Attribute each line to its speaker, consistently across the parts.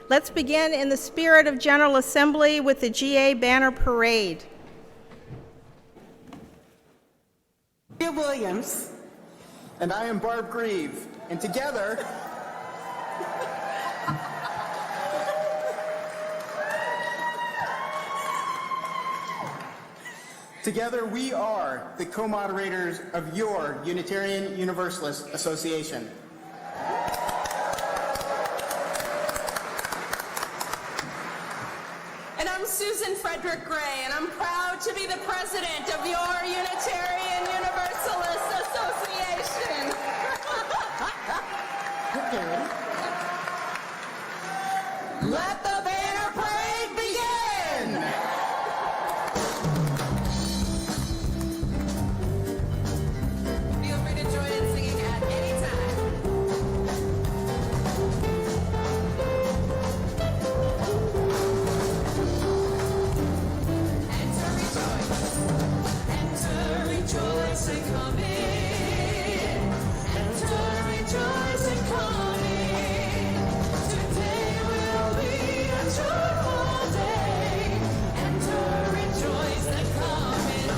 Speaker 1: Let's begin in the spirit of General Assembly with the GA Banner Parade.
Speaker 2: Leah Williams.
Speaker 3: And I am Barb Grieve, and together, we are the co-moderators of your Unitarian Universalist Association.
Speaker 4: And I'm Susan Frederick Gray, and I'm proud to be the president of your Unitarian Universalist Association. Let the banner parade begin! Feel free to join in singing at any time. Enter, rejoice, and come in. Enter, rejoice, and come in. Today will be a joyful day. Enter, rejoice, and come in.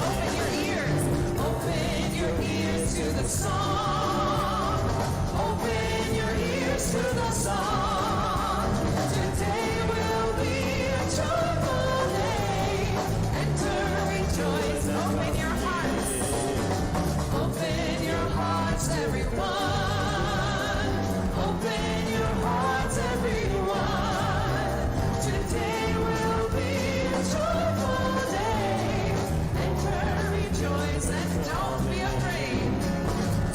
Speaker 4: Open your ears to the song. Open your ears to the song. Today will be a joyful day. Enter, rejoice, open your hearts. Open your hearts, everyone. Open your hearts, everyone. Today will be a joyful day. Enter, rejoice, and don't be afraid.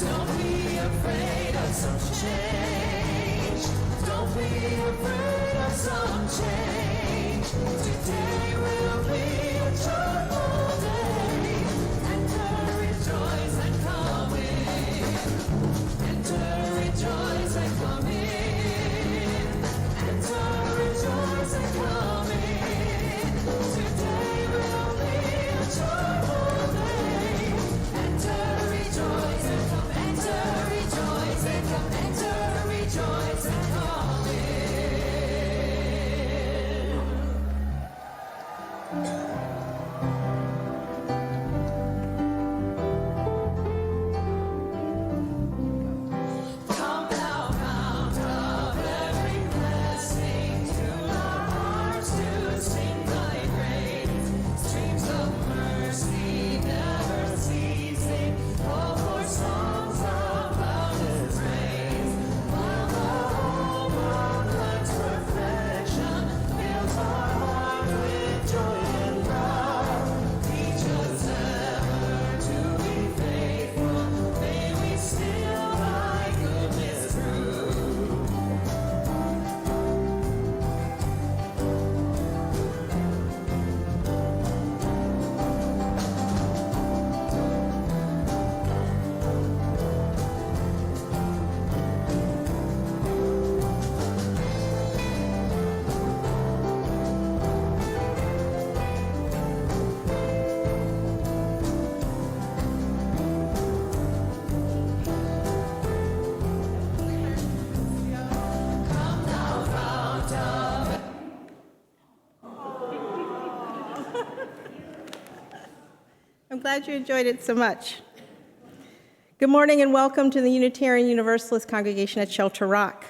Speaker 4: Don't be afraid of some change. Don't be afraid of some change. Today will be a joyful day. Enter, rejoice, and come in. Enter, rejoice, and come in. Enter, rejoice, and come in. Today will be a joyful day. Enter, rejoice, and come. Enter, rejoice, and come. Enter, rejoice, and come in. Come thou fount of every blessing, to our hearts to sing thy praise. Streams of mercy never ceasing, call for songs of boundless praise. While the home of God's perfection fills our heart with joy and pride. Teach us ever to be faithful, may we still thy goodness prove. Come thou fount of
Speaker 1: I'm glad you enjoyed it so much. Good morning and welcome to the Unitarian Universalist congregation at Shelter Rock.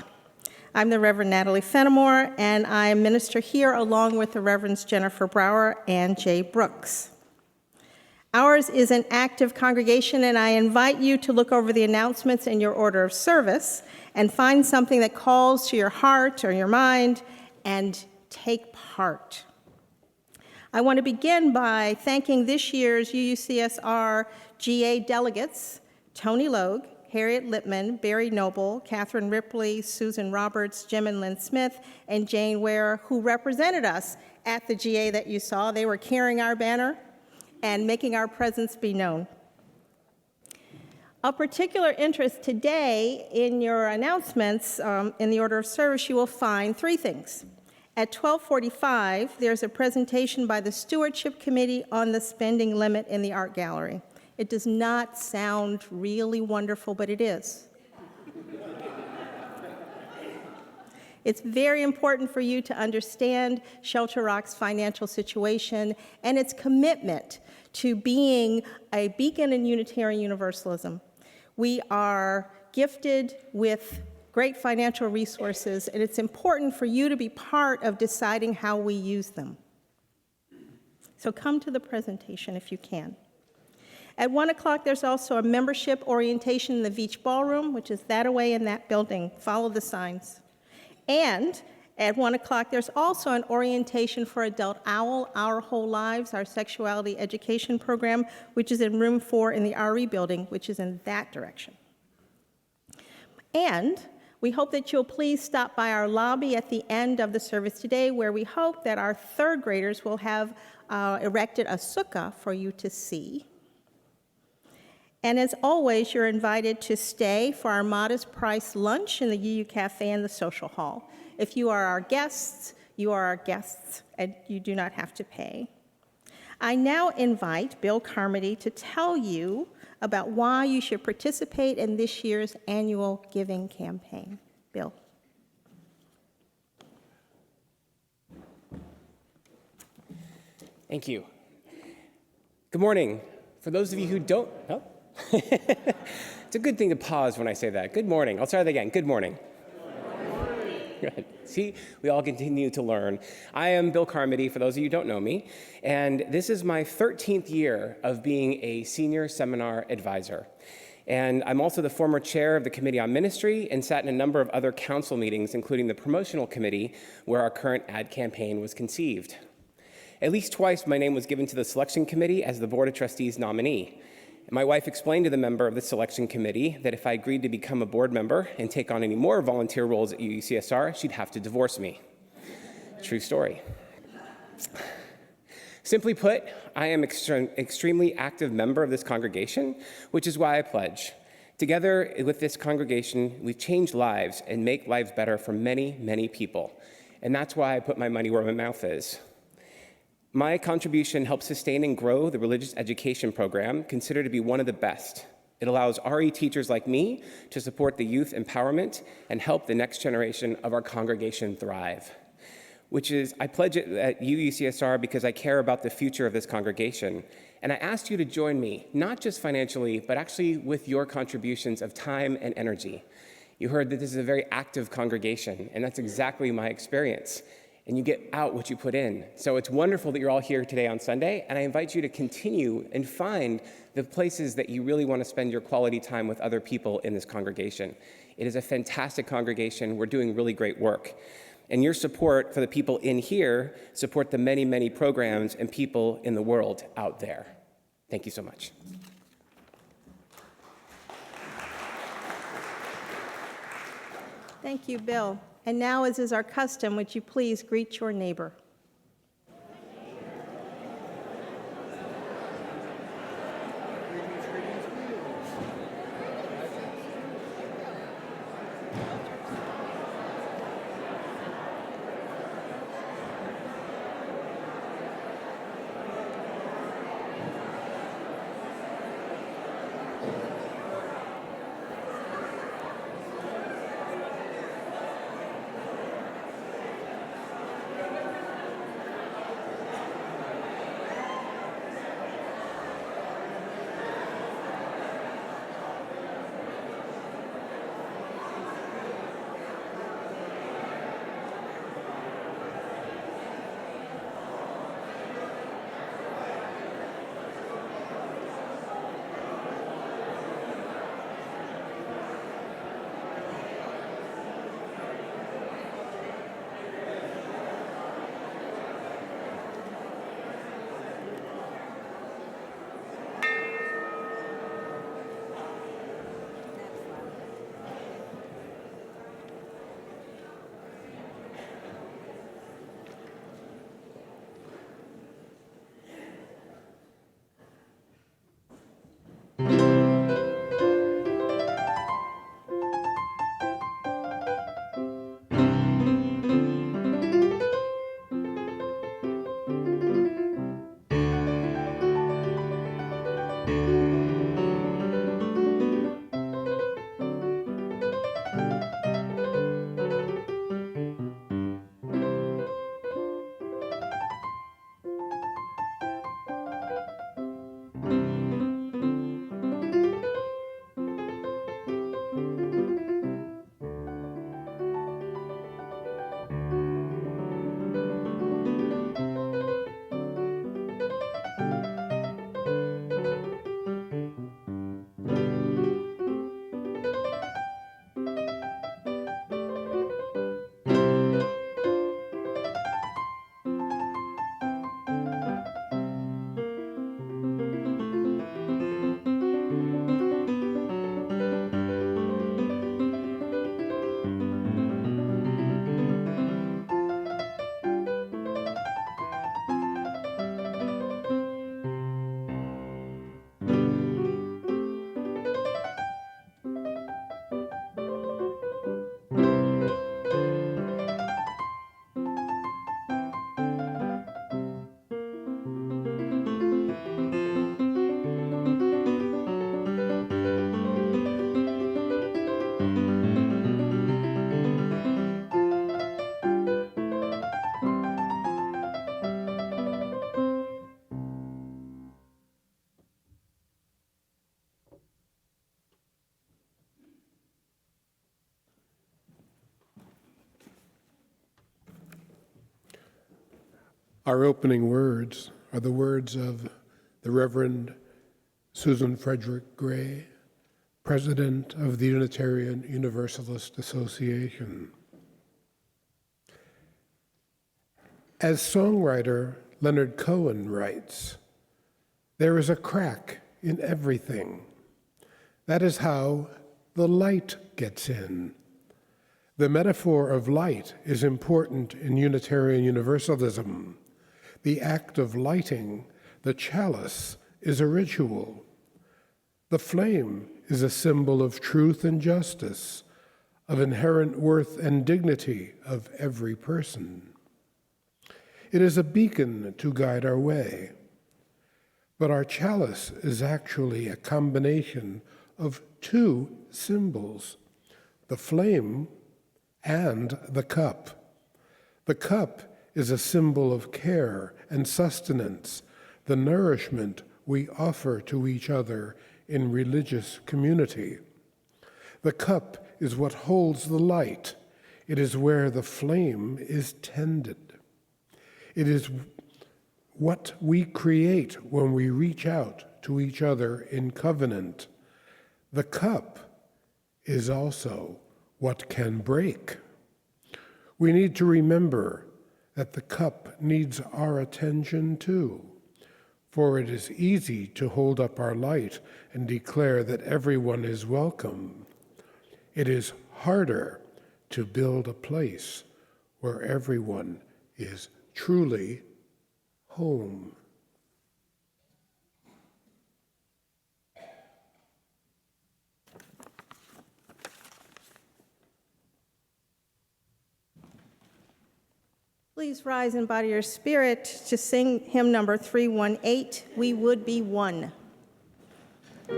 Speaker 1: I'm the Reverend Natalie Fenimore, and I minister here along with the Reverends Jennifer Brower and Jay Brooks. Ours is an active congregation, and I invite you to look over the announcements in your order of service and find something that calls to your heart or your mind and take part. I want to begin by thanking this year's UUCSR GA delegates, Tony Logue, Harriet Lippman, Barry Noble, Catherine Ripley, Susan Roberts, Jim and Lynn Smith, and Jane Ware, who represented us at the GA that you saw. They were carrying our banner and making our presence be known. Of particular interest today in your announcements, in the order of service, you will find three things. At 12:45, there's a presentation by the Stewardship Committee on the spending limit in the Art Gallery. It does not sound really wonderful, but it is. It's very important for you to understand Shelter Rock's financial situation and its commitment to being a beacon in Unitarian Universalism. We are gifted with great financial resources, and it's important for you to be part of deciding how we use them. So come to the presentation if you can. At 1 o'clock, there's also a membership orientation in the Veach Ballroom, which is that away in that building. Follow the signs. And at 1 o'clock, there's also an orientation for Adult OWL, Our Whole Lives, our sexuality education program, which is in room 4 in the RE building, which is in that direction. And we hope that you'll please stop by our lobby at the end of the service today, where we hope that our third graders will have erected a sukkah for you to see. And as always, you're invited to stay for our modest price lunch in the UU Cafe in the social hall. If you are our guests, you are our guests, and you do not have to pay. I now invite Bill Carmody to tell you about why you should participate in this year's annual giving campaign. Bill.
Speaker 5: Thank you. Good morning. For those of you who don't, oh. It's a good thing to pause when I say that. Good morning. I'll start that again. Good morning. Good morning. Good. See, we all continue to learn. I am Bill Carmody, for those of you who don't know me, and this is my 13th year of being a senior seminar advisor. And I'm also the former chair of the Committee on Ministry and sat in a number of other council meetings, including the promotional committee where our current ad campaign was conceived. At least twice, my name was given to the selection committee as the Board of Trustees nominee. My wife explained to the member of the selection committee that if I agreed to become a board member and take on any more volunteer roles at UUCSR, she'd have to divorce me. True story. Simply put, I am an extremely active member of this congregation, which is why I pledge. Together with this congregation, we change lives and make lives better for many, many people. And that's why I put my money where my mouth is. My contribution helps sustain and grow the religious education program, considered to be one of the best. It allows RE teachers like me to support the youth empowerment and help the next generation of our congregation thrive. I pledge it at UUCSR because I care about the future of this congregation. And I asked you to join me, not just financially, but actually with your contributions of time and energy. You heard that this is a very active congregation, and that's exactly my experience. And you get out what you put in. So it's wonderful that you're all here today on Sunday, and I invite you to continue and find the places that you really want to spend your quality time with other people in this congregation. It is a fantastic congregation. We're doing really great work. And your support for the people in here support the many, many programs and people in the world out there. Thank you so much.
Speaker 1: Thank you, Bill. And now, as is our custom, would you please greet your neighbor?
Speaker 6: Our opening words are the words of the Reverend Susan Frederick Gray, President of the Unitarian Universalist Association. As songwriter Leonard Cohen writes, "There is a crack in everything. That is how the light gets in." The metaphor of light is important in Unitarian Universalism. The act of lighting the chalice is a ritual. The flame is a symbol of truth and justice, of inherent worth and dignity of every person. It is a beacon to guide our way. But our chalice is actually a combination of two symbols, the flame and the cup. The cup is a symbol of care and sustenance, the nourishment we offer to each other in religious community. The cup is what holds the light. It is where the flame is tended. It is what we create when we reach out to each other in covenant. The cup is also what can break. We need to remember that the cup needs our attention too, for it is easy to hold up our light and declare that everyone is welcome. It is harder to build a place where everyone is truly home.
Speaker 1: Please rise in body or spirit to sing hymn number 318, "We Would Be One."
Speaker 6: Let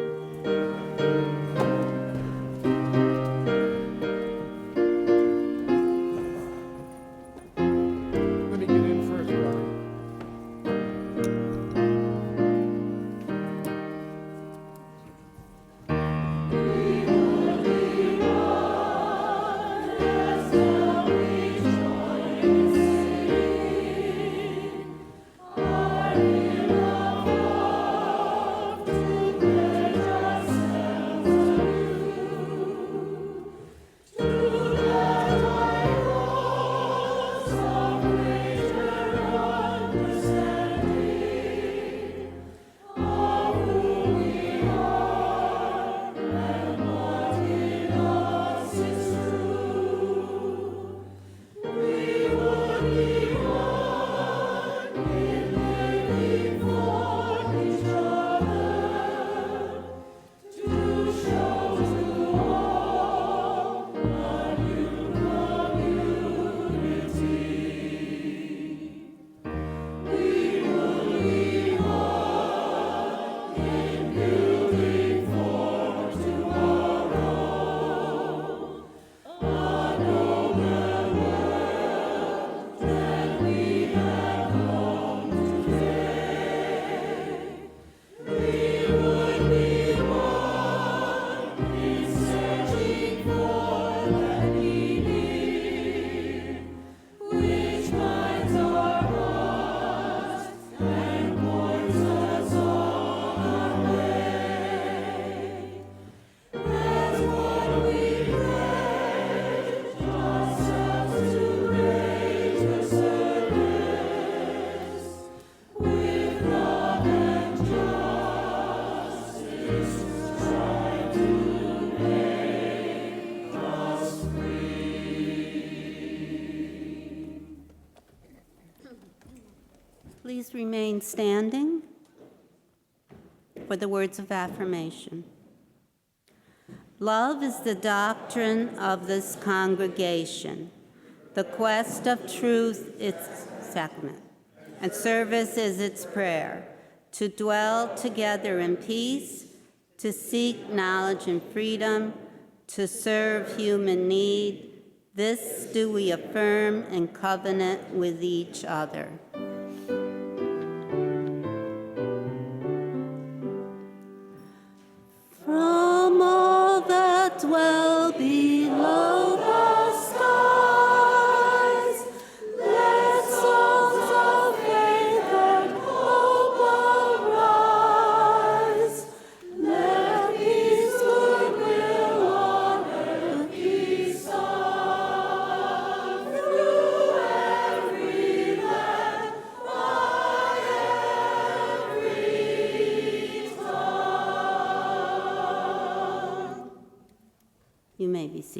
Speaker 6: me get in first, Ron.
Speaker 7: Please remain standing for the words of affirmation. Love is the doctrine of this congregation. The quest of truth its sacrament, and service is its prayer. To dwell together in peace, to seek knowledge and freedom, to serve human need, this do we affirm in covenant with each other. From all that dwell below the skies, let songs of faith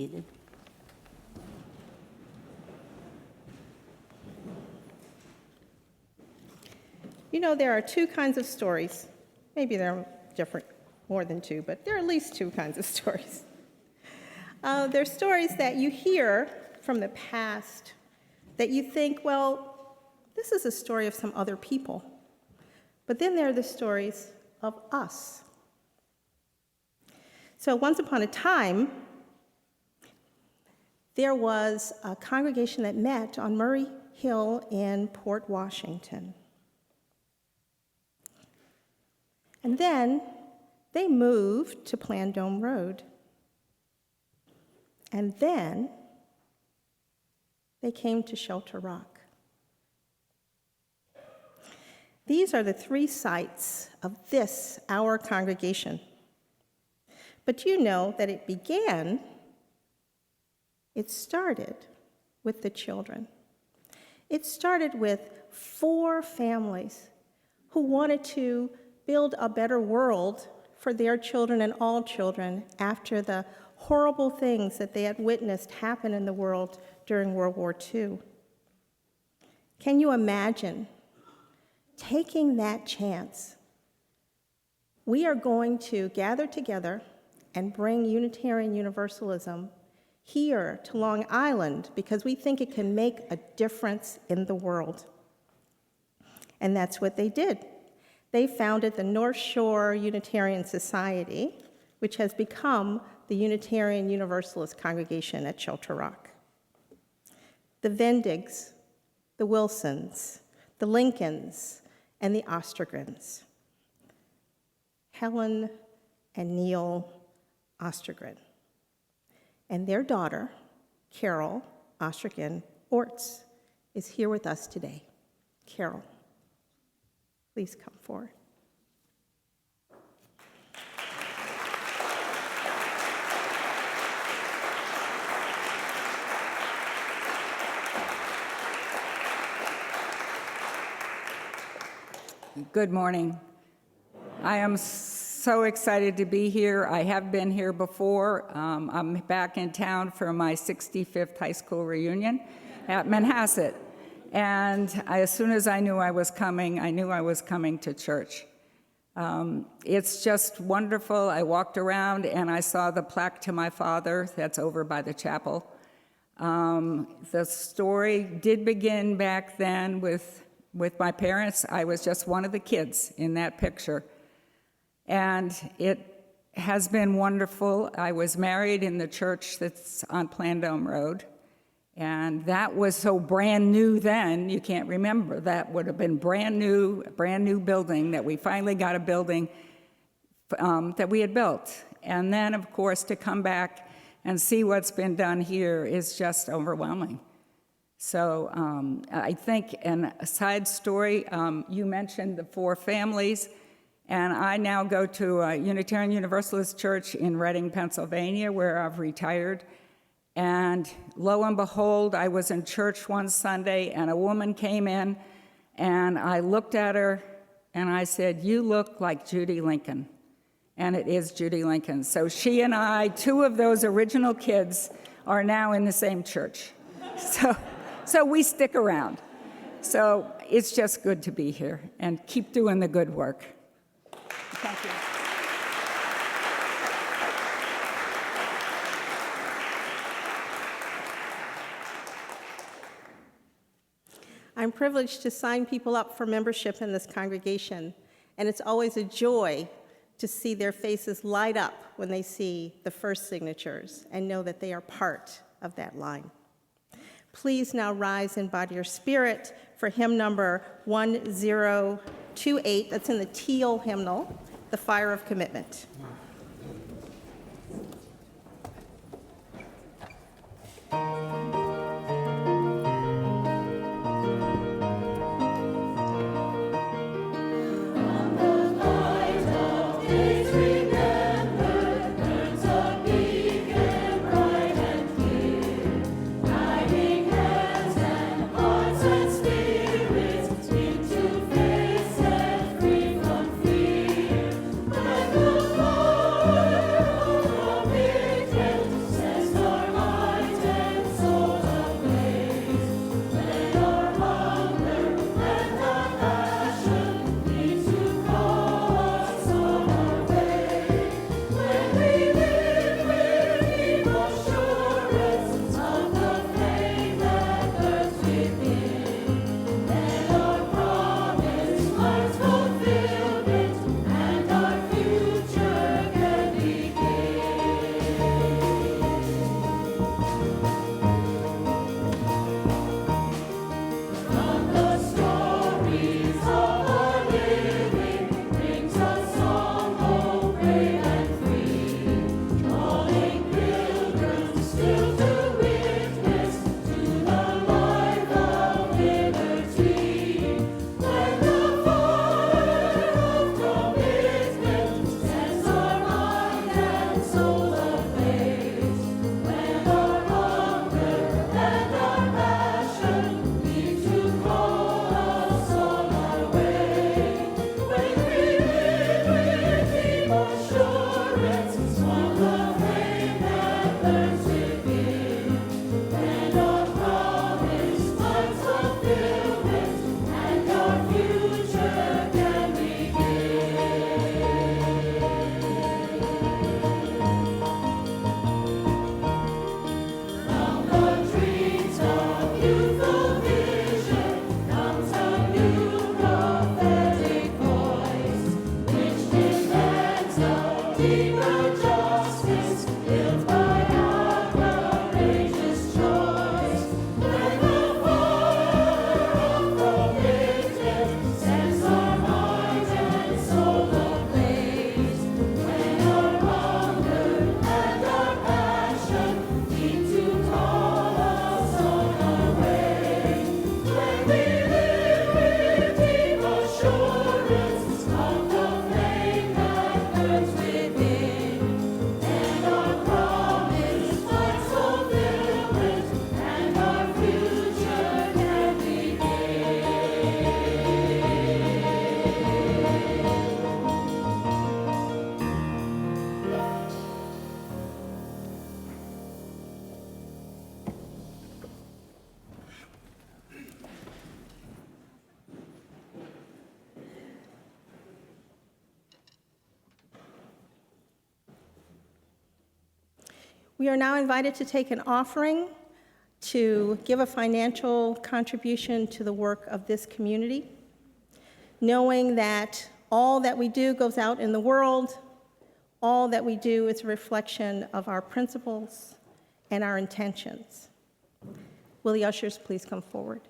Speaker 7: seated.
Speaker 1: You know, there are two kinds of stories. Maybe there are different, more than two, but there are at least two kinds of stories. There are stories that you hear from the past that you think, well, this is a story of some other people. But then there are the stories of us. So once upon a time, there was a congregation that met on Murray Hill in Port Washington. And then they moved to Plandome Road. And then they came to Shelter Rock. These are the three sites of this, our congregation. But you know that it started with the children. It started with 4 families who wanted to build a better world for their children and all children after the horrible things that they had witnessed happen in the world during World War II. Can you imagine taking that chance? We are going to gather together and bring Unitarian Universalism here to Long Island because we think it can make a difference in the world. And that's what they did. They founded the North Shore Unitarian Society, which has become the Unitarian Universalist congregation at Shelter Rock. The Vendigs, the Wilsons, the Lincolns, and the Ostergrens. Helen and Neil Ostergren. And their daughter, Carol Ostergren Orts, is here with us today. Carol, please come forward.
Speaker 8: Good morning. I am so excited to be here. I have been here before. I'm back in town for my 65th high school reunion at Manhasset. And as soon as I knew I was coming, I knew I was coming to church. It's just wonderful. I walked around and I saw the plaque to my father that's over by the chapel. The story did begin back then with my parents. I was just one of the kids in that picture. And it has been wonderful. I was married in the church that's on Plandome Road. And that was so brand new then, you can't remember. That would have been brand new building that we finally got a building that we had built. And then, of course, to come back and see what's been done here is just overwhelming. So I think, and a side story, you mentioned the 4 families, and I now go to a Unitarian Universalist church in Reading, Pennsylvania, where I've retired. And lo and behold, I was in church one Sunday, and a woman came in, and I looked at her, and I said, "You look like Judy Lincoln." And it is Judy Lincoln. So she and I, 2 of those original kids, are now in the same church. So we stick around. So it's just good to be here and keep doing the good work. Thank you.
Speaker 1: I'm privileged to sign people up for membership in this congregation, and it's always a joy to see their faces light up when they see the first signatures and know that they are part of that line. Please now rise in body or spirit for hymn number 1028, that's in the teal hymnal, The Fire of Commitment.
Speaker 4: Let the
Speaker 1: We are now invited to take an offering to give a financial contribution to the work of this community, knowing that all that we do goes out in the world, all that we do is a reflection of our principles and our intentions. Will the ushers please come forward?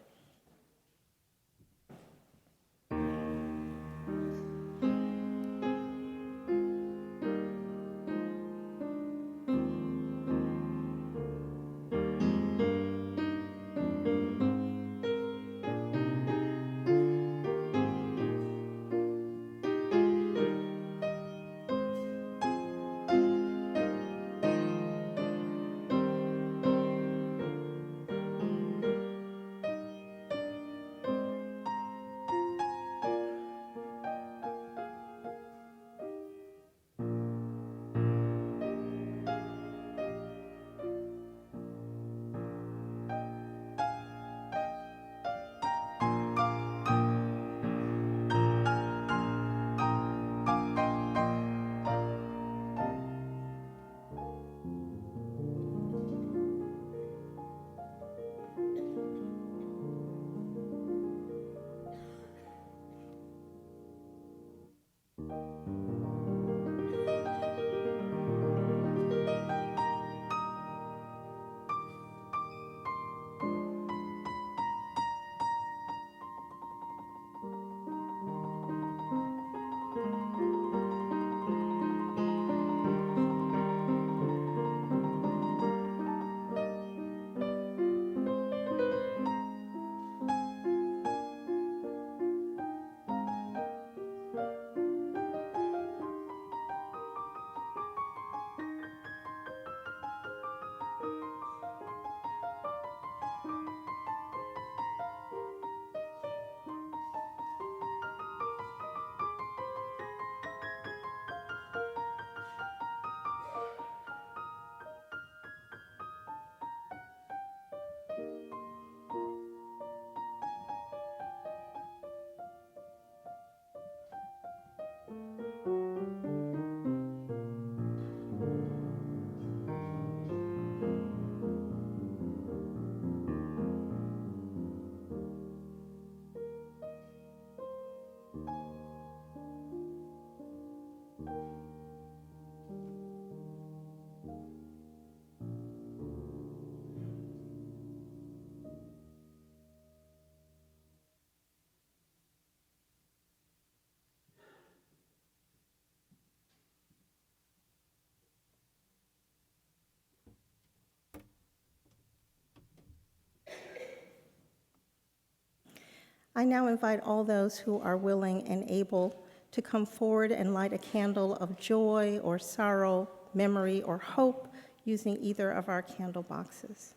Speaker 1: I now invite all those who are willing and able to come forward and light a candle of joy or sorrow, memory or hope using either of our candle boxes.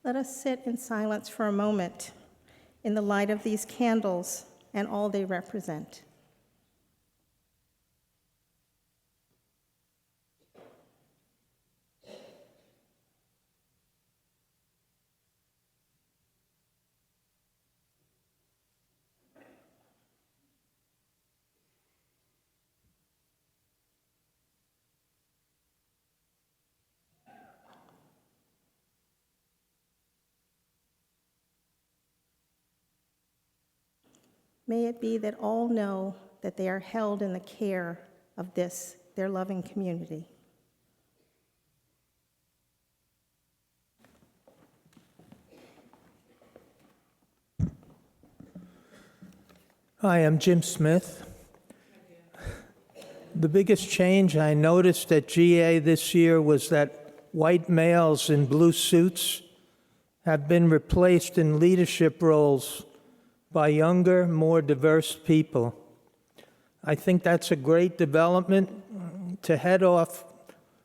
Speaker 1: Let us sit in silence for a moment in the light of these candles and all they represent. May it be that all know that they are held in the care of this, their loving community.
Speaker 9: Hi, I'm Jim Smith. The biggest change I noticed at GA this year was that white males in blue suits have been replaced in leadership roles by younger, more diverse people. I think that's a great development to head off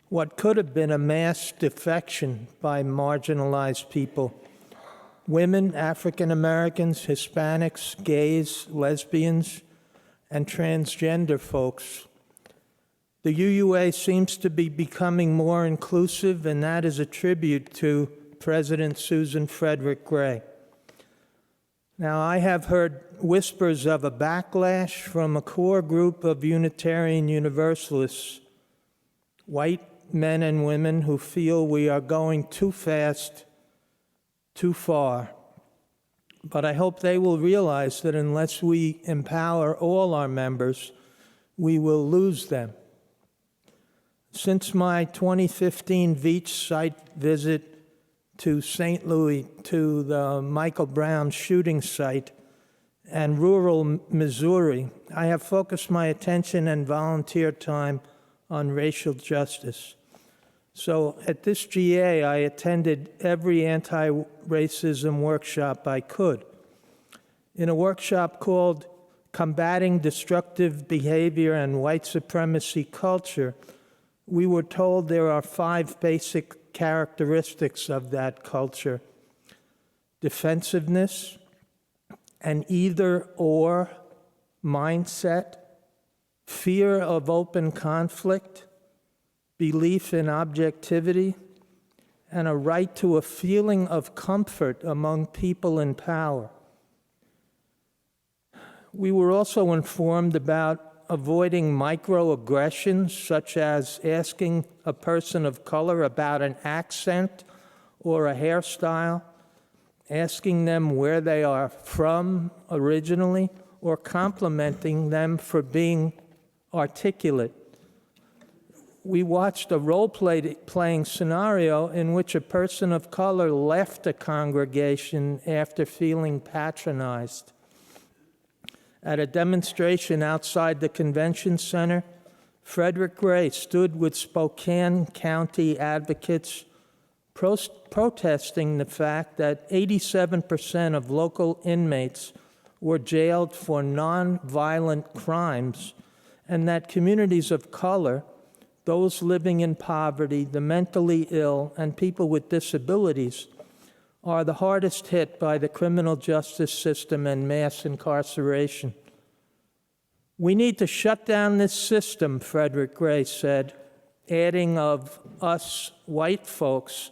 Speaker 9: what could have been a mass defection by marginalized people. Women, African Americans, Hispanics, gays, lesbians, and transgender folks. The UUA seems to be becoming more inclusive, and that is a tribute to President Susan Frederick Gray. Now, I have heard whispers of a backlash from a core group of Unitarian Universalists, white men and women who feel we are going too fast, too far. But I hope they will realize that unless we empower all our members, we will lose them. Since my 2015 Veach site visit to St. Louis, to the Michael Brown shooting site, and rural Missouri, I have focused my attention and volunteer time on racial justice. So at this GA, I attended every anti-racism workshop I could. In a workshop called Combating Destructive Behavior and White Supremacy Culture, we were told there are 5 basic characteristics of that culture: defensiveness, an either-or mindset, fear of open conflict, belief in objectivity, and a right to a feeling of comfort among people in power. We were also informed about avoiding microaggressions, such as asking a person of color about an accent or a hairstyle, asking them where they are from originally, or complimenting them for being articulate. We watched a role-playing scenario in which a person of color left a congregation after feeling patronized. At a demonstration outside the convention center, Frederick Gray stood with Spokane County advocates protesting the fact that 87% of local inmates were jailed for nonviolent crimes, and that communities of color, those living in poverty, the mentally ill, and people with disabilities, are the hardest hit by the criminal justice system and mass incarceration. We need to shut down this system, Frederick Gray said, adding of us white folks,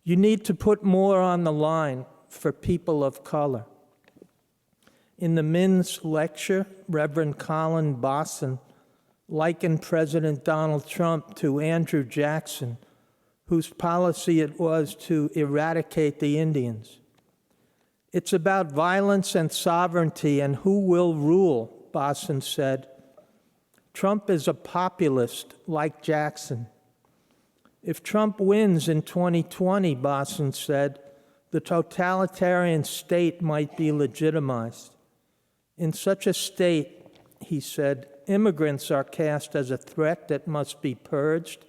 Speaker 9: you need to put more on the line for people of color. In the Men's lecture, Reverend Colin Bosson likened President Donald Trump to Andrew Jackson, whose policy it was to eradicate the Indians. It's about violence and sovereignty and who will rule, Bosson said. Trump is a populist like Jackson. If Trump wins in 2020, Bosson said, the totalitarian state might be legitimized. In such a state, he said, immigrants are cast as a threat that must be purged,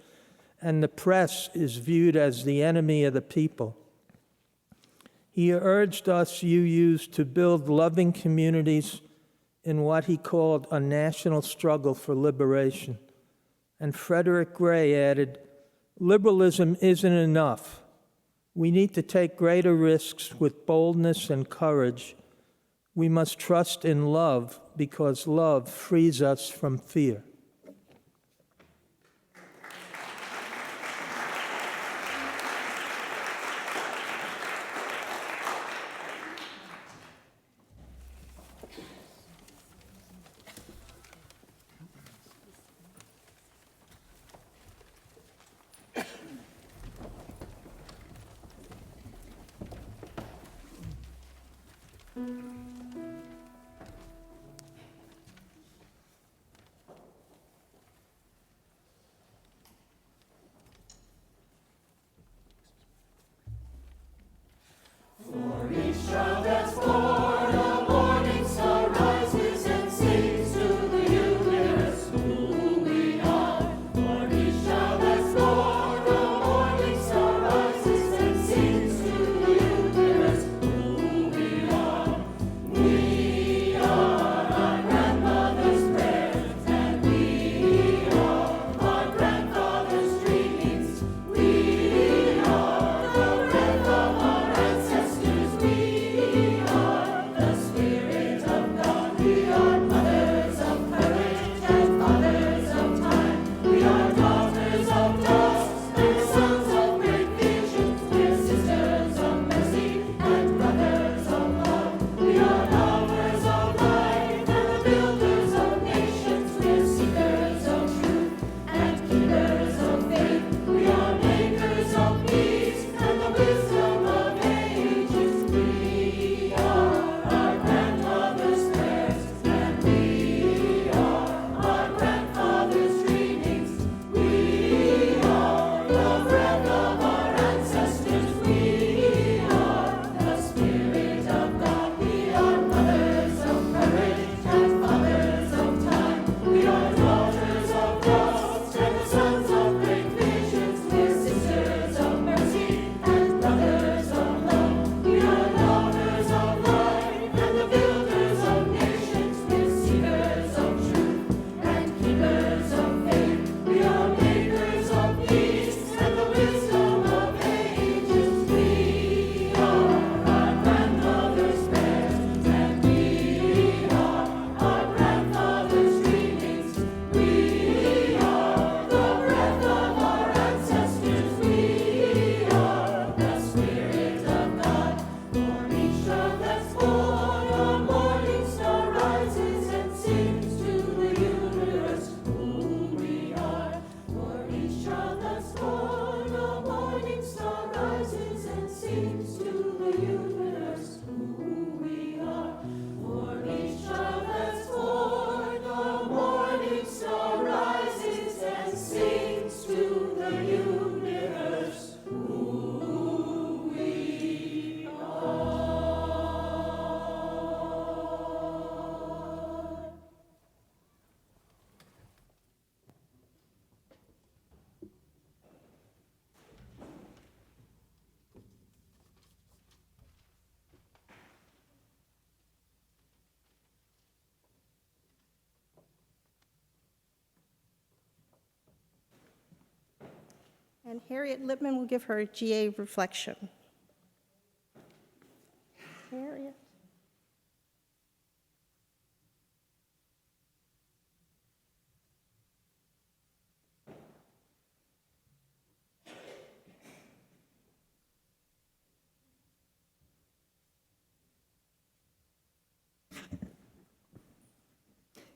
Speaker 9: and the press is viewed as the enemy of the people. He urged us UUs to build loving communities in what he called a national struggle for liberation. And Frederick Gray added, liberalism isn't enough. We need to take greater risks with boldness and courage. We must trust in love because love frees us from fear.
Speaker 1: And Harriet Lippman will give her GA reflection. Harriet.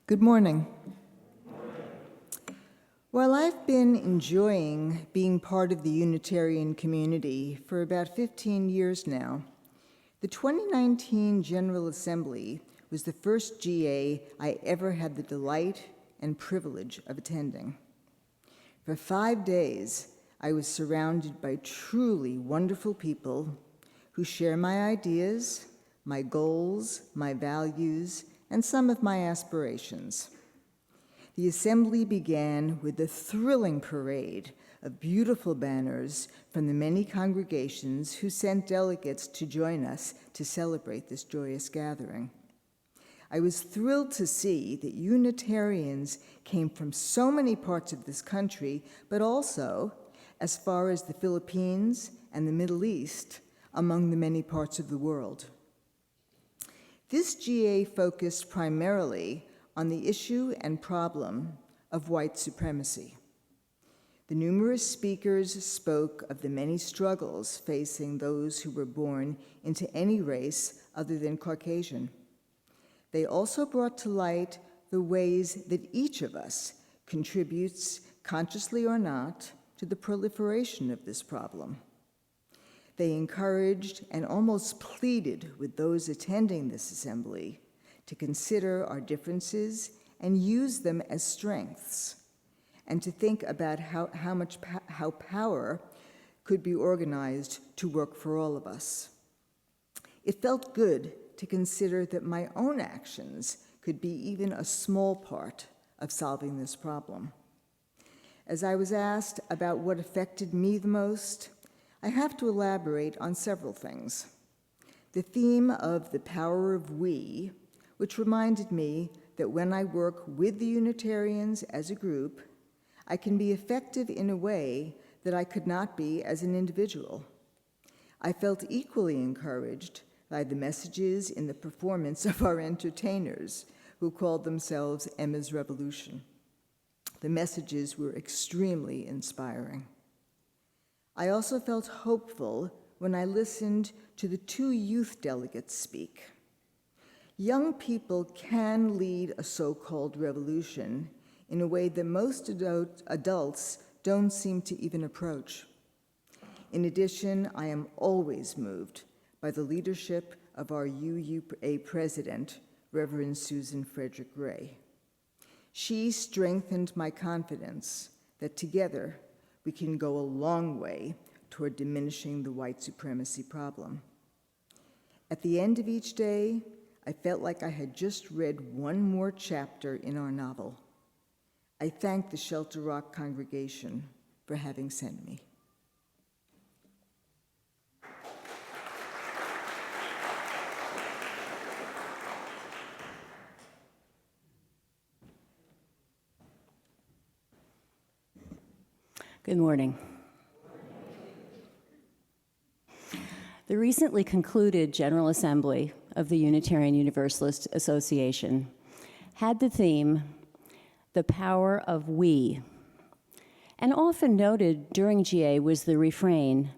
Speaker 10: Good morning. While I've been enjoying being part of the Unitarian community for about 15 years now, the 2019 General Assembly was the first GA I ever had the delight and privilege of attending. For 5 days, I was surrounded by truly wonderful people who share my ideas, my goals, my values, and some of my aspirations. The assembly began with a thrilling parade of beautiful banners from the many congregations who sent delegates to join us to celebrate this joyous gathering. I was thrilled to see that Unitarians came from so many parts of this country, but also as far as the Philippines and the Middle East, among the many parts of the world. This GA focused primarily on the issue and problem of white supremacy. The numerous speakers spoke of the many struggles facing those who were born into any race other than Caucasian. They also brought to light the ways that each of us contributes, consciously or not, to the proliferation of this problem. They encouraged and almost pleaded with those attending this assembly to consider our differences and use them as strengths, and to think about how power could be organized to work for all of us. It felt good to consider that my own actions could be even a small part of solving this problem. As I was asked about what affected me the most, I have to elaborate on several things. The theme of the power of we, which reminded me that when I work with the Unitarians as a group, I can be effective in a way that I could not be as an individual. I felt equally encouraged by the messages in the performance of our entertainers, who called themselves Emma's Revolution. The messages were extremely inspiring. I also felt hopeful when I listened to the two youth delegates speak. Young people can lead a so-called revolution in a way that most adults don't seem to even approach. In addition, I am always moved by the leadership of our UUA president, Reverend Susan Frederick Ray. She strengthened my confidence that together we can go a long way toward diminishing the white supremacy problem. At the end of each day, I felt like I had just read one more chapter in our novel. I thank the Shelter Rock congregation for having sent me.
Speaker 11: Good morning. The recently concluded General Assembly of the Unitarian Universalist Association had the theme, "The Power of We." And often noted during GA was the refrain,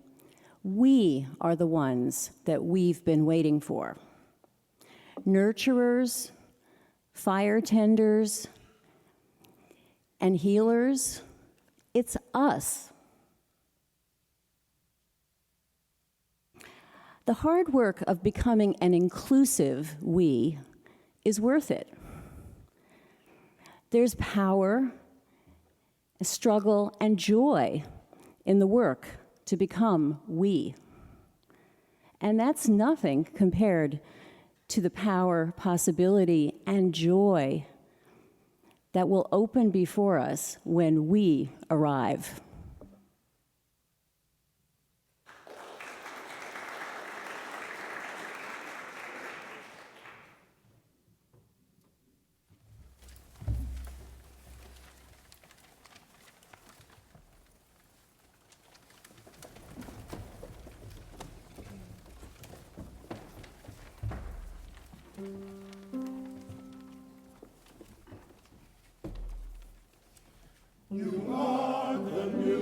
Speaker 11: "We are the ones that we've been waiting for." Nurturers, fire tenders, and healers, it's us. The hard work of becoming an inclusive we is worth it. There's power, struggle, and joy in the work to become we. And that's nothing compared to the power, possibility, and joy that will open before us when we arrive.
Speaker 4: You are the new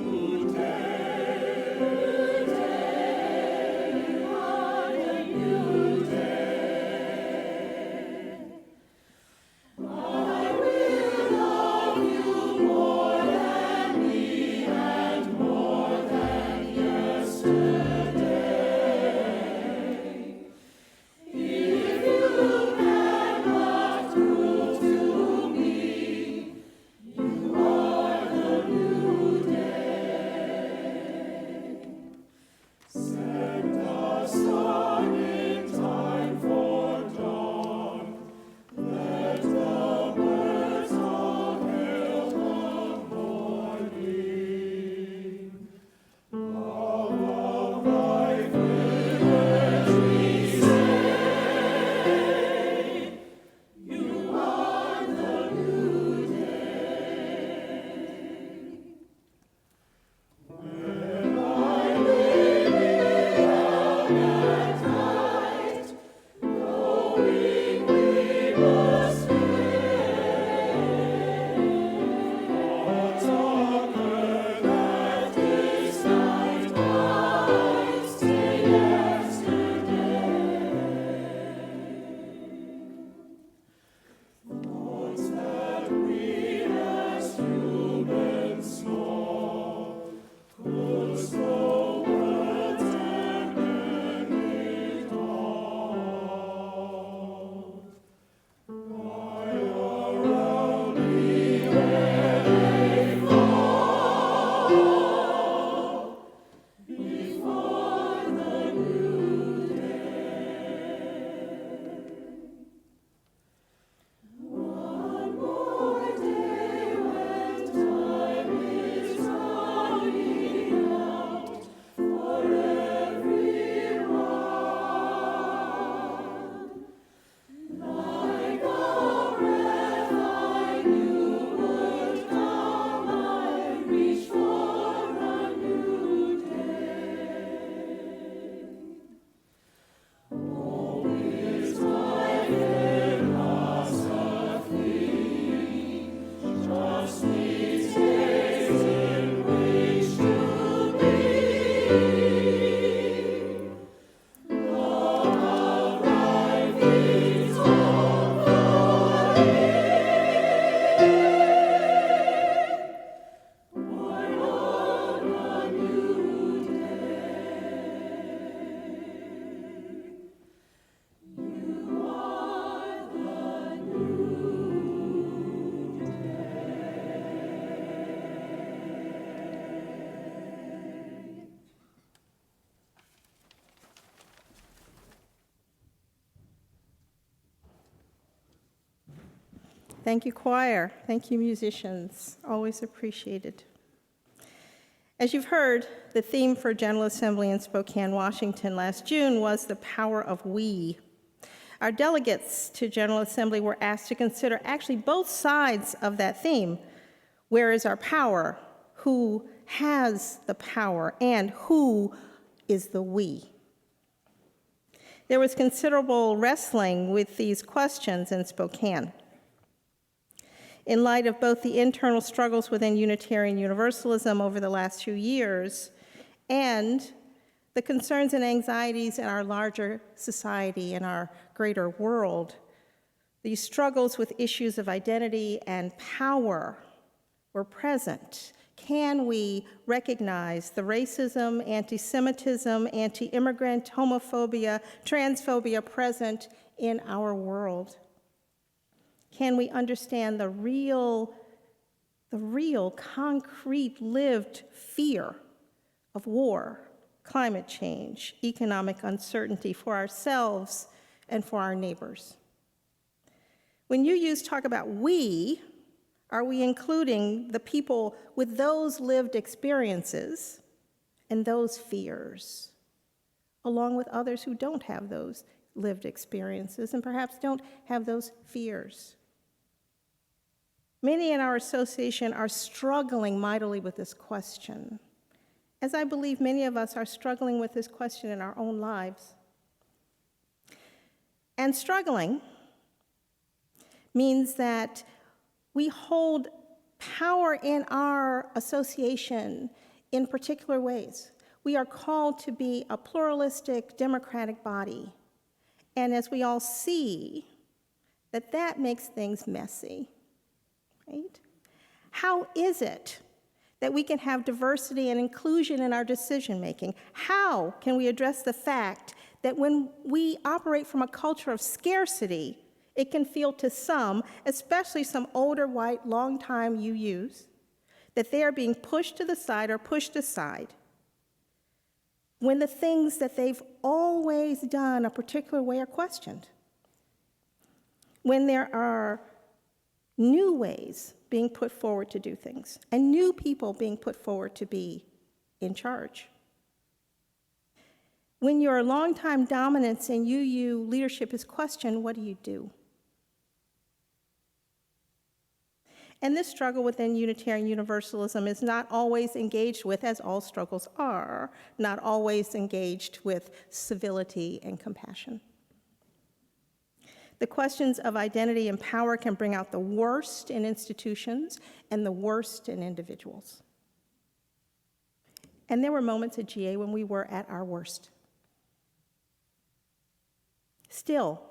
Speaker 1: Thank you, choir. Thank you, musicians. Always appreciated. As you've heard, the theme for General Assembly in Spokane, Washington last June was the power of we. Our delegates to General Assembly were asked to consider actually both sides of that theme. Where is our power? Who has the power? And who is the we? There was considerable wrestling with these questions in Spokane. In light of both the internal struggles within Unitarian Universalism over the last few years and the concerns and anxieties in our larger society and our greater world, these struggles with issues of identity and power were present. Can we recognize the racism, anti-Semitism, anti-immigrant, homophobia, transphobia present in our world? Can we understand the real concrete lived fear of war, climate change, economic uncertainty for ourselves and for our neighbors? When you talk about we, are we including the people with those lived experiences and those fears, along with others who don't have those lived experiences and perhaps don't have those fears? Many in our association are struggling mightily with this question, as I believe many of us are struggling with this question in our own lives. And struggling means that we hold power in our association in particular ways. We are called to be a pluralistic, democratic body. And as we all see, that makes things messy, right? How is it that we can have diversity and inclusion in our decision-making? How can we address the fact that when we operate from a culture of scarcity, it can feel to some, especially some older white, long-time UUs, that they are being pushed to the side or pushed aside when the things that they've always done a particular way are questioned? When there are new ways being put forward to do things and new people being put forward to be in charge? When your longtime dominance in UU leadership is questioned, what do? And this struggle within Unitarian Universalism is not always engaged with, as all struggles are, not always engaged with civility and compassion. The questions of identity and power can bring out the worst in institutions and the worst in individuals. And there were moments at GA when we were at our worst. Still,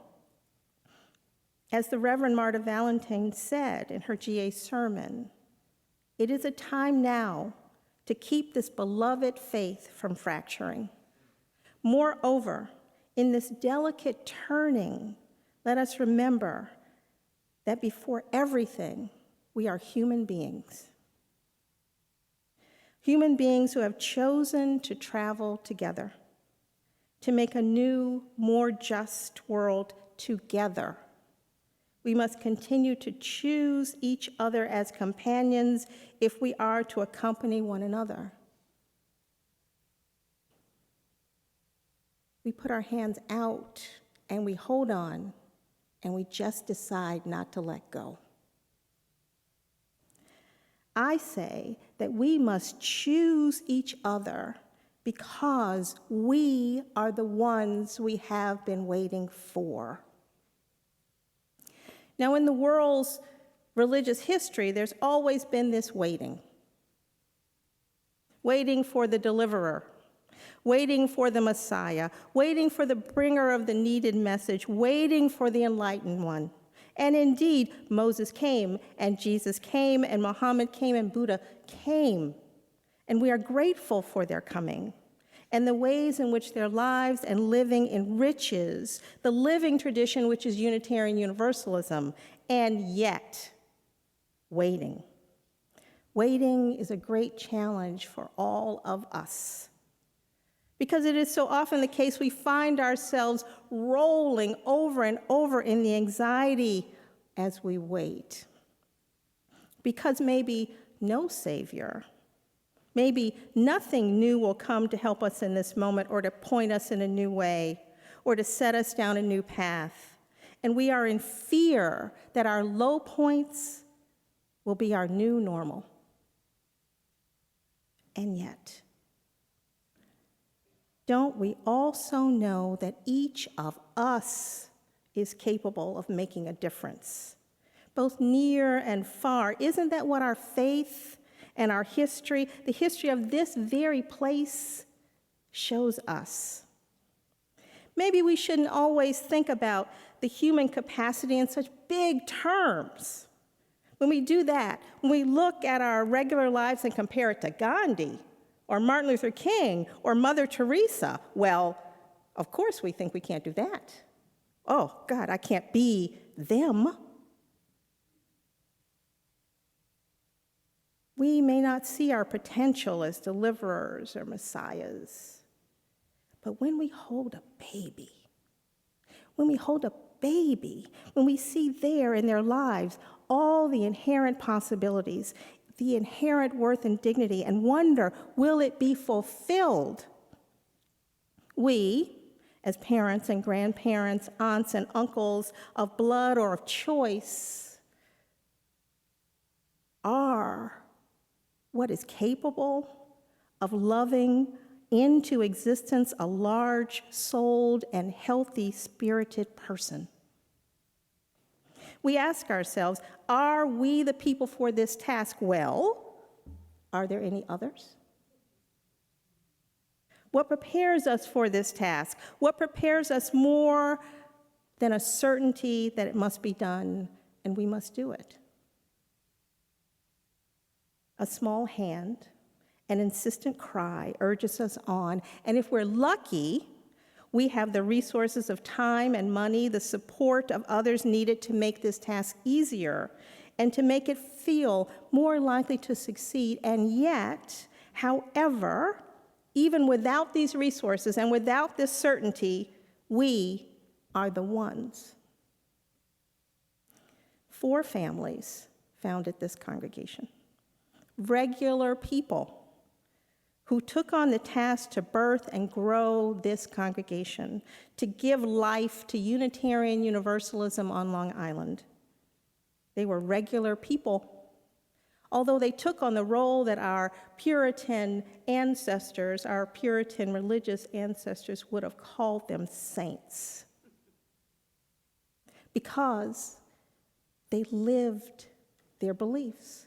Speaker 1: as the Reverend Marta Valentine said in her GA sermon, it is a time now to keep this beloved faith from fracturing. Moreover, in this delicate turning, let us remember that before everything, we are human beings. Human beings who have chosen to travel together, to make a new, more just world together. We must continue to choose each other as companions if we are to accompany one another. We put our hands out and we hold on and we just decide not to let go. I say that we must choose each other because we are the ones we have been waiting for. Now, in the world's religious history, there's always been this waiting for the deliverer, waiting for the Messiah, waiting for the bringer of the needed message, waiting for the enlightened one. And indeed, Moses came, and Jesus came, and Muhammad came, and Buddha came. And we are grateful for their coming and the ways in which their lives and living enriches the living tradition which is Unitarian Universalism. And yet, waiting. Waiting is a great challenge for all of us. Because it is so often the case we find ourselves rolling over and over in the anxiety as we wait. Because maybe no Savior, maybe nothing new will come to help us in this moment or to point us in a new way or to set us down a new path. And we are in fear that our low points will be our new normal. And yet, don't we also know that each of us is capable of making a difference, both near and far? Isn't that what our faith and our history, the history of this very place, shows us? Maybe we shouldn't always think about the human capacity in such big terms. When we do that, when we look at our regular lives and compare it to Gandhi or Martin Luther King or Mother Teresa, well, of course we think we can't do that. Oh, God, I can't be them. We may not see our potential as deliverers or messiahs, but when we hold a baby, when we see there in their lives all the inherent possibilities, the inherent worth and dignity, and wonder, will it be fulfilled? We, as parents and grandparents, aunts and uncles of blood or of choice, are what is capable of loving into existence a large-souled and healthy-spirited person. We ask ourselves, are we the people for this task? Well, are there any others? What prepares us for this task? What prepares us more than a certainty that it must be done and we must do it? A small hand, an insistent cry urges us on, and if we're lucky, we have the resources of time and money, the support of others needed to make this task easier and to make it feel more likely to succeed. And yet, however, even without these resources and without this certainty, we are the ones. 4 families founded this congregation. Regular people who took on the task to birth and grow this congregation, to give life to Unitarian Universalism on Long Island. They were regular people, although they took on the role that our Puritan ancestors, our Puritan religious ancestors would have called them saints, because they lived their beliefs.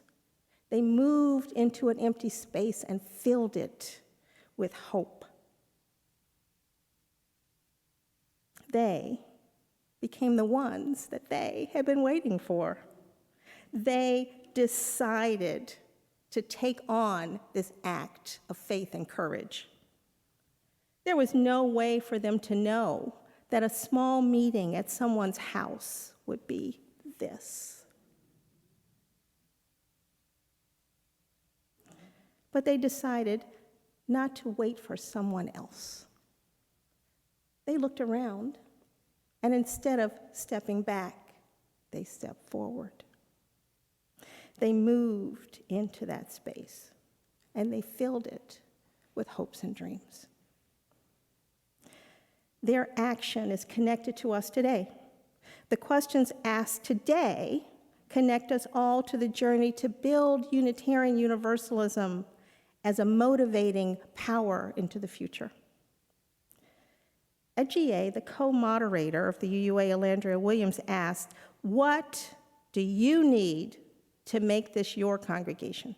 Speaker 1: They moved into an empty space and filled it with hope. They became the ones that they had been waiting for. They decided to take on this act of faith and courage. There was no way for them to know that a small meeting at someone's house would be this. But they decided not to wait for someone else. They looked around, and instead of stepping back, they stepped forward. They moved into that space, and they filled it with hopes and dreams. Their action is connected to us today. The questions asked today connect us all to the journey to build Unitarian Universalism as a motivating power into the future. At GA, the co-moderator of the UUA, Elandria Williams, asked, "What do you need to make this your congregation?"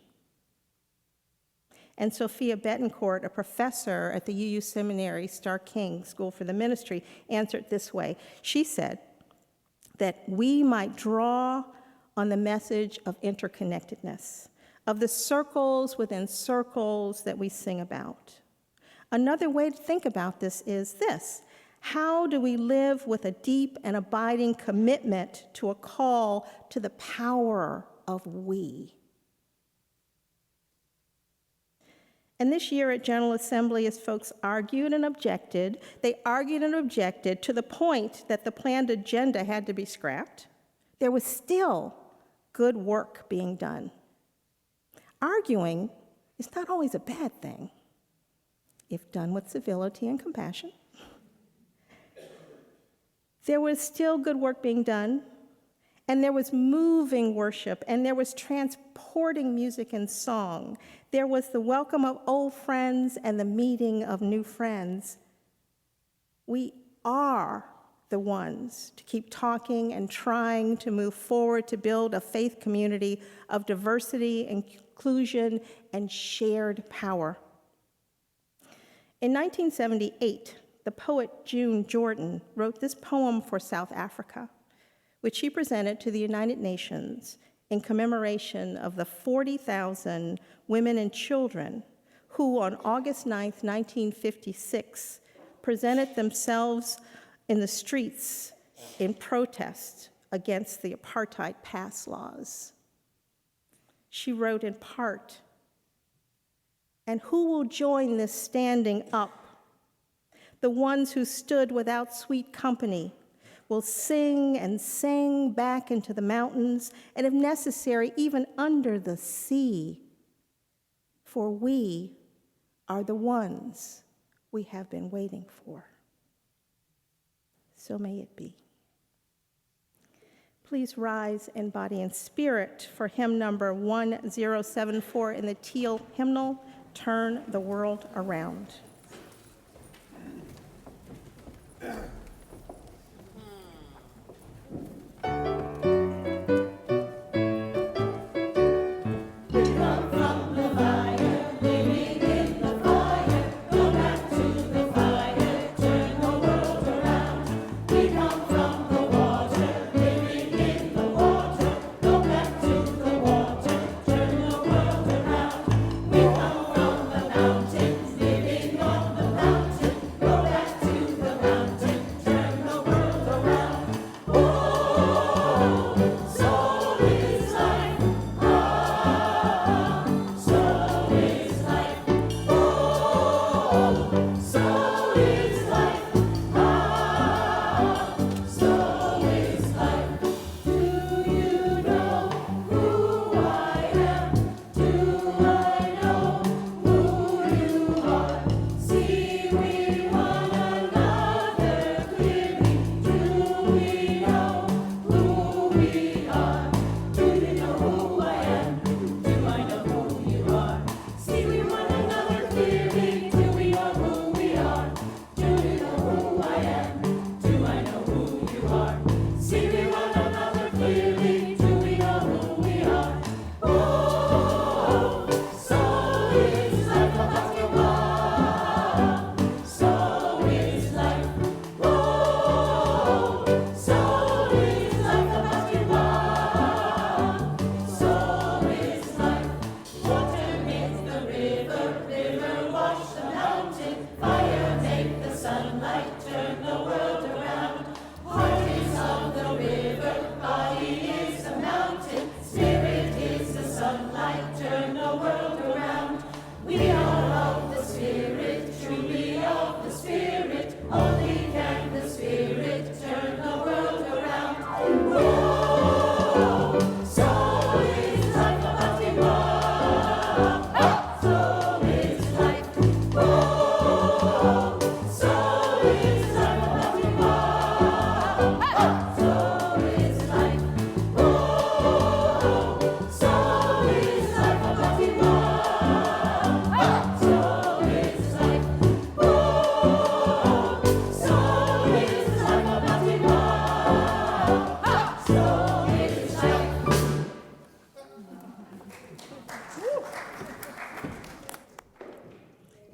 Speaker 1: And Sophia Betancourt, a professor at the UU Seminary, Stark King School for the Ministry, answered this way. She said that we might draw on the message of interconnectedness, of the circles within circles that we sing about. Another way to think about this is this: how do we live with a deep and abiding commitment to a call to the power of we? And this year at General Assembly, as folks argued and objected, they argued and objected to the point that the planned agenda had to be scrapped, there was still good work being done. Arguing is not always a bad thing if done with civility and compassion. There was still good work being done, and there was moving worship, and there was transporting music and song. There was the welcome of old friends and the meeting of new friends. We are the ones to keep talking and trying to move forward to build a faith community of diversity, inclusion, and shared power. In 1978, the poet June Jordan wrote this poem for South Africa, which she presented to the United Nations in commemoration of the 40,000 women and children who, on August 9th, 1956, presented themselves in the streets in protest against the apartheid pass laws. She wrote in part, "And who will join this standing up? The ones who stood without sweet company will sing and sing back into the mountains, and if necessary, even under the sea. For we are the ones we have been waiting for." So may it be. Please rise in body and spirit for hymn number 1074 in the teal hymnal, "Turn the World Around."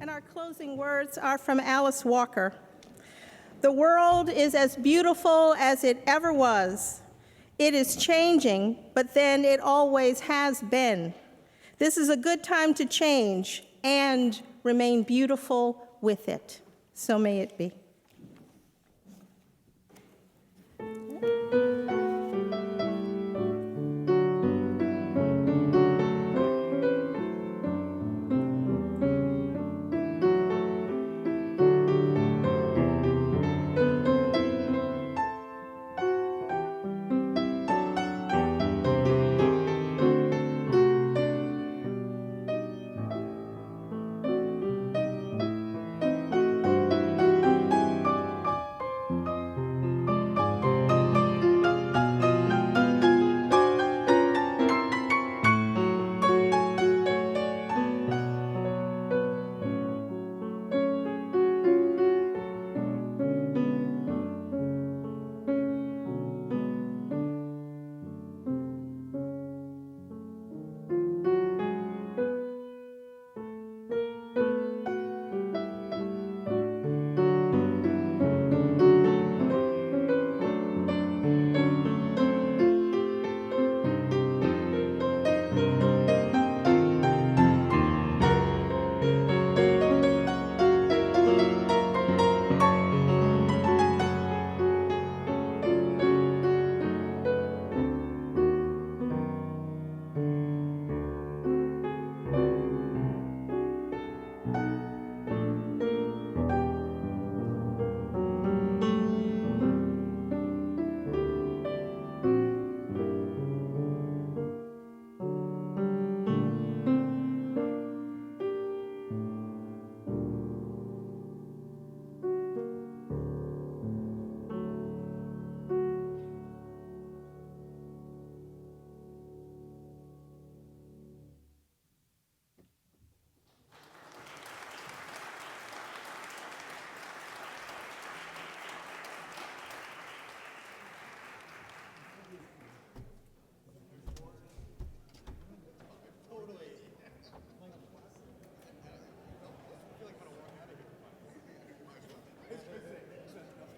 Speaker 1: And our closing words are from Alice Walker. "The world is as beautiful as it ever was. It is changing, but then it always has been. This is a good time to change and remain beautiful with it. So may it be."